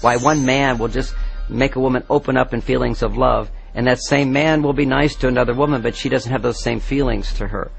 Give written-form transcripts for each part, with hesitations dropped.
Why one man will just make a woman open up in feelings of love, and that same man will be nice to another woman, but she doesn't have those same feelings to her.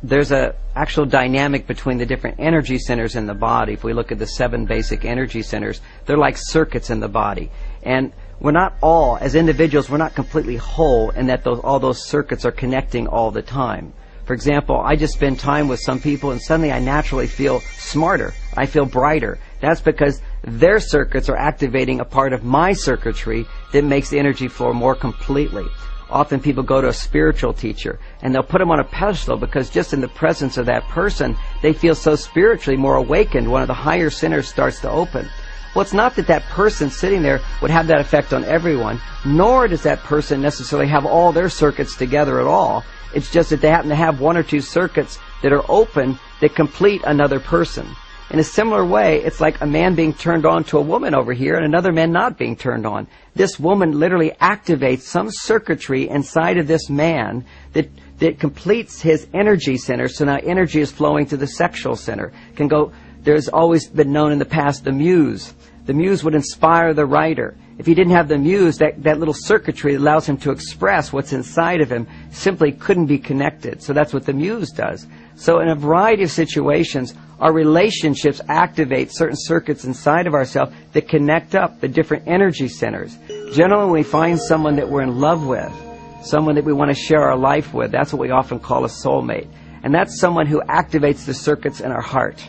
There's an actual dynamic between the different energy centers in the body. If we look at the 7 basic energy centers, they're like circuits in the body. And we're not all, as individuals, we're not completely whole in that all those circuits are connecting all the time. For example, I just spend time with some people and suddenly I naturally feel smarter. I feel brighter. That's because their circuits are activating a part of my circuitry that makes the energy flow more completely. Often people go to a spiritual teacher and they'll put them on a pedestal because just in the presence of that person, they feel so spiritually more awakened. One of the higher centers starts to open. Well, it's not that that person sitting there would have that effect on everyone, nor does that person necessarily have all their circuits together at all. It's just that they happen to have 1 or 2 circuits that are open that complete another person. In a similar way, it's like a man being turned on to a woman over here and another man not being turned on. This woman literally activates some circuitry inside of this man that completes his energy center, so now energy is flowing to the sexual center. There's always been known in the past the muse. The muse would inspire the writer. If he didn't have the muse, that little circuitry that allows him to express what's inside of him simply couldn't be connected. So that's what the muse does. So in a variety of situations, our relationships activate certain circuits inside of ourselves that connect up the different energy centers. Generally, when we find someone that we're in love with, someone that we want to share our life with, that's what we often call a soulmate. And that's someone who activates the circuits in our heart.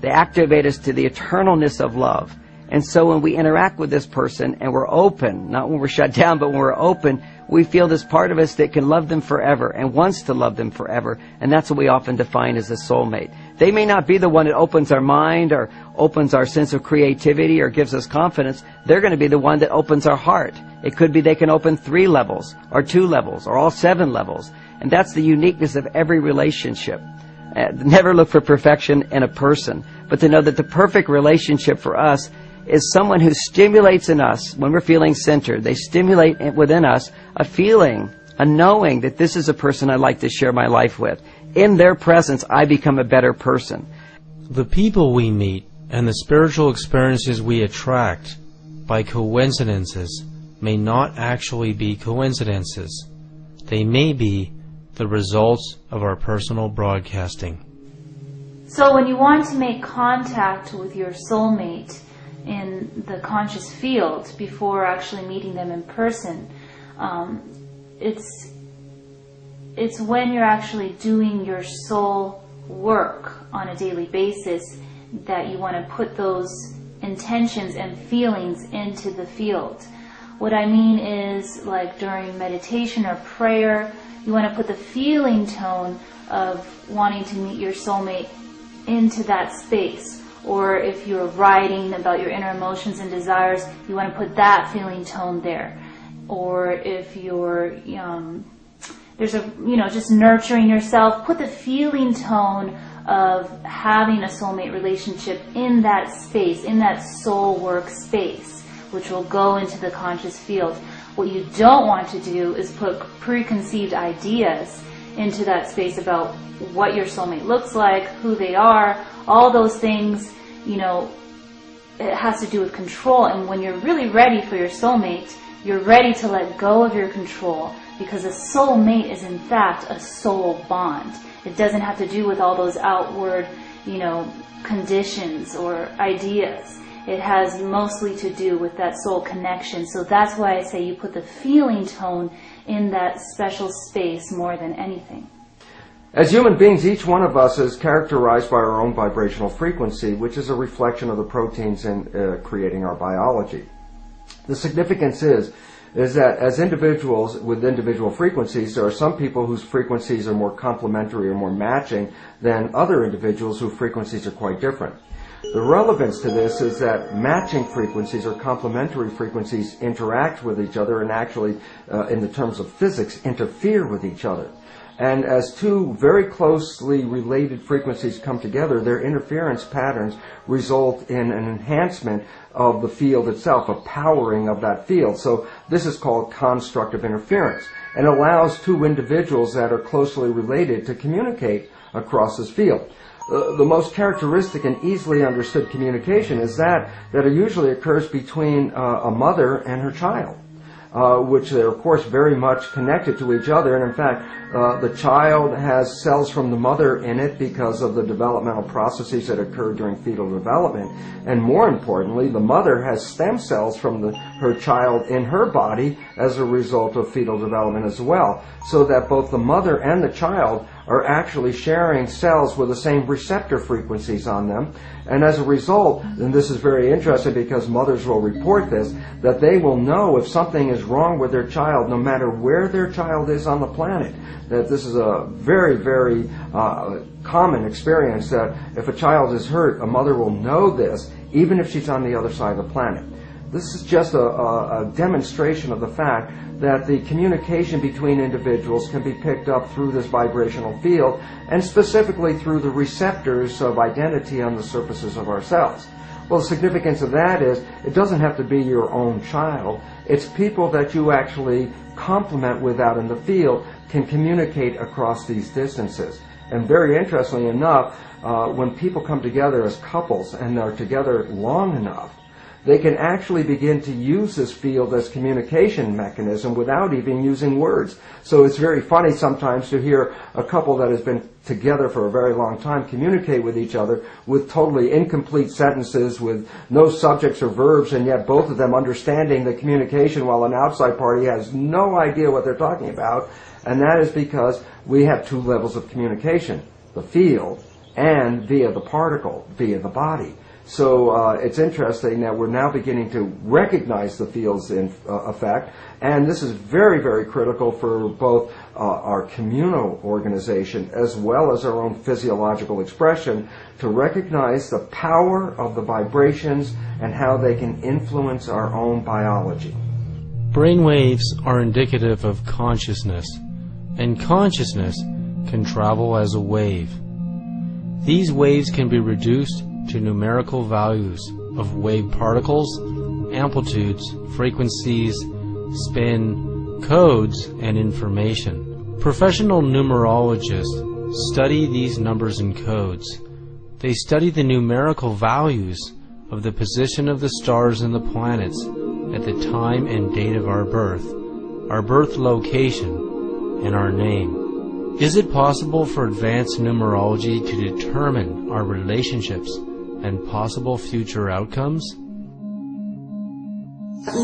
They activate us to the eternalness of love. And so when we interact with this person and we're open, not when we're shut down, but when we're open, we feel this part of us that can love them forever and wants to love them forever. And that's what we often define as a soulmate. They may not be the one that opens our mind or opens our sense of creativity or gives us confidence. They're going to be the one that opens our heart. It could be they can open 3 levels or 2 levels or all 7 levels. And that's the uniqueness of every relationship. Never look for perfection in a person, but to know that the perfect relationship for us is someone who stimulates in us, when we're feeling centered, they stimulate within us a feeling, a knowing that this is a person I'd like to share my life with. In their presence, I become a better person. The people we meet and the spiritual experiences we attract by coincidences may not actually be coincidences. They may be the results of our personal broadcasting. So when you want to make contact with your soulmate in the conscious field before actually meeting them in person, it's when you're actually doing your soul work on a daily basis that you want to put those intentions and feelings into the field. What I mean is, like during meditation or prayer, you want to put the feeling tone of wanting to meet your soulmate into that space. Or if you're writing about your inner emotions and desires, you want to put that feeling tone there. Or if you're, just nurturing yourself, put the feeling tone of having a soulmate relationship in that space, in that soul work space, which will go into the conscious field. What you don't want to do is put preconceived ideas into that space about what your soulmate looks like, who they are, all those things. It has to do with control. And when you're really ready for your soulmate, you're ready to let go of your control, because a soulmate is in fact a soul bond. It doesn't have to do with all those outward, conditions or ideas. It has mostly to do with that soul connection. So that's why I say you put the feeling tone in that special space more than anything. As human beings, each one of us is characterized by our own vibrational frequency, which is a reflection of the proteins in creating our biology. The significance is that as individuals with individual frequencies, there are some people whose frequencies are more complementary or more matching than other individuals whose frequencies are quite different. The relevance to this is that matching frequencies or complementary frequencies interact with each other and actually, in the terms of physics, interfere with each other. And as 2 very closely related frequencies come together, their interference patterns result in an enhancement of the field itself, a powering of that field. So this is called constructive interference, and allows 2 individuals that are closely related to communicate across this field. the most characteristic and easily understood communication is that it usually occurs between a mother and her child, which are, of course, very much connected to each other. And in fact, the child has cells from the mother in it because of the developmental processes that occur during fetal development. And more importantly, the mother has stem cells from her child in her body as a result of fetal development as well. So that both the mother and the child are actually sharing cells with the same receptor frequencies on them. And as a result, and this is very interesting because mothers will report this, that they will know if something is wrong with their child no matter where their child is on the planet. That this is a very, very common experience, that if a child is hurt, a mother will know this even if she's on the other side of the planet. This is just a demonstration of the fact that the communication between individuals can be picked up through this vibrational field, and specifically through the receptors of identity on the surfaces of our cells. Well, the significance of that is it doesn't have to be your own child. It's people that you actually complement with out in the field can communicate across these distances. And very interestingly enough, when people come together as couples and are together long enough, they can actually begin to use this field as communication mechanism without even using words. So it's very funny sometimes to hear a couple that has been together for a very long time communicate with each other with totally incomplete sentences, with no subjects or verbs, and yet both of them understanding the communication while an outside party has no idea what they're talking about. And that is because we have two levels of communication, the field and via the particle, via the body. So it's interesting that we're now beginning to recognize the field's effect, and this is very, very critical for both our communal organization as well as our own physiological expression, to recognize the power of the vibrations and how they can influence our own biology. Brain waves are indicative of consciousness, and consciousness can travel as a wave. These waves can be reduced to numerical values of wave particles, amplitudes, frequencies, spin, codes, and information. Professional numerologists study these numbers and codes. They study the numerical values of the position of the stars and the planets at the time and date of our birth location, and our name. Is it possible for advanced numerology to determine our relationships and possible future outcomes?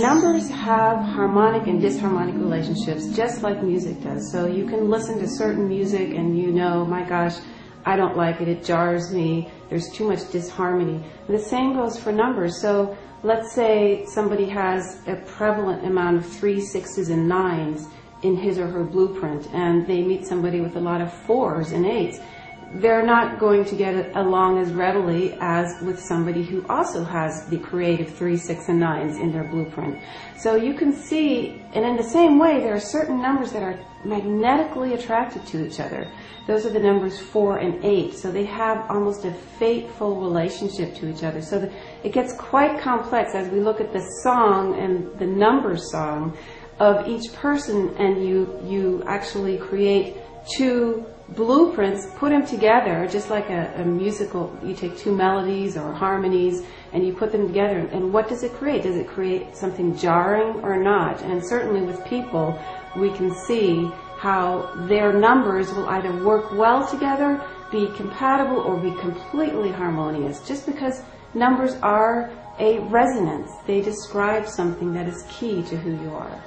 Numbers have harmonic and disharmonic relationships, just like music does. So you can listen to certain music and you know, my gosh, I don't like it, it jars me, there's too much disharmony. And the same goes for numbers. So let's say somebody has a prevalent amount of 3s, 6s, and 9s in his or her blueprint, and they meet somebody with a lot of 4s and 8s. They're not going to get along as readily as with somebody who also has the creative 3, 6, and 9s in their blueprint. So you can see, and in the same way, there are certain numbers that are magnetically attracted to each other. Those are the numbers 4 and 8. So they have almost a fateful relationship to each other. So it gets quite complex as we look at the song and the number song of each person, and you actually create two blueprints, put them together, just like a musical. You take two melodies or harmonies and you put them together, and what does it create? Does it create something jarring or not? And certainly with people, we can see how their numbers will either work well together, be compatible, or be completely harmonious, just because numbers are a resonance. They describe something that is key to who you are.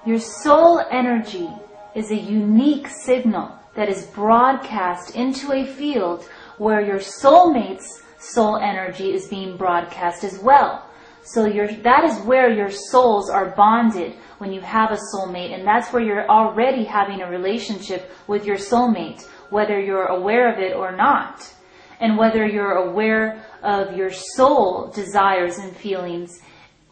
Your soul energy is a unique signal that is broadcast into a field where your soulmate's soul energy is being broadcast as well. So that is where your souls are bonded when you have a soulmate, and that's where you're already having a relationship with your soulmate, whether you're aware of it or not. And whether you're aware of your soul desires and feelings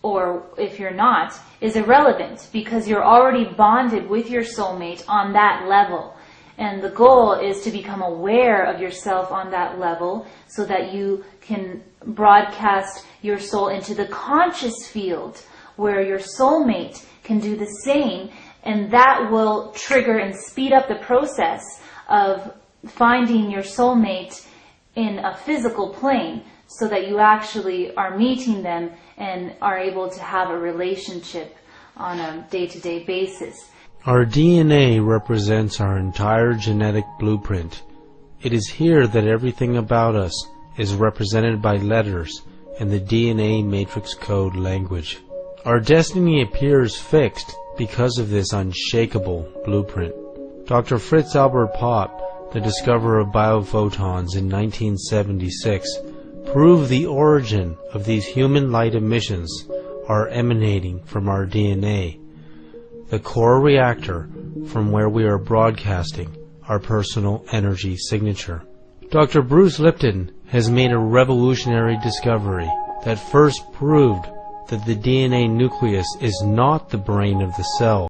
or if you're not is irrelevant, because you're already bonded with your soulmate on that level. And the goal is to become aware of yourself on that level so that you can broadcast your soul into the conscious field where your soulmate can do the same, and that will trigger and speed up the process of finding your soulmate in a physical plane so that you actually are meeting them and are able to have a relationship on a day-to-day basis. Our DNA represents our entire genetic blueprint. It is here that everything about us is represented by letters in the DNA matrix code language. Our destiny appears fixed because of this unshakable blueprint. Dr. Fritz Albert Pott, the discoverer of biophotons in 1976, proved the origin of these human light emissions are emanating from our DNA, the core reactor from where we are broadcasting our personal energy signature. Dr. Bruce Lipton has made a revolutionary discovery that first proved that the DNA nucleus is not the brain of the cell,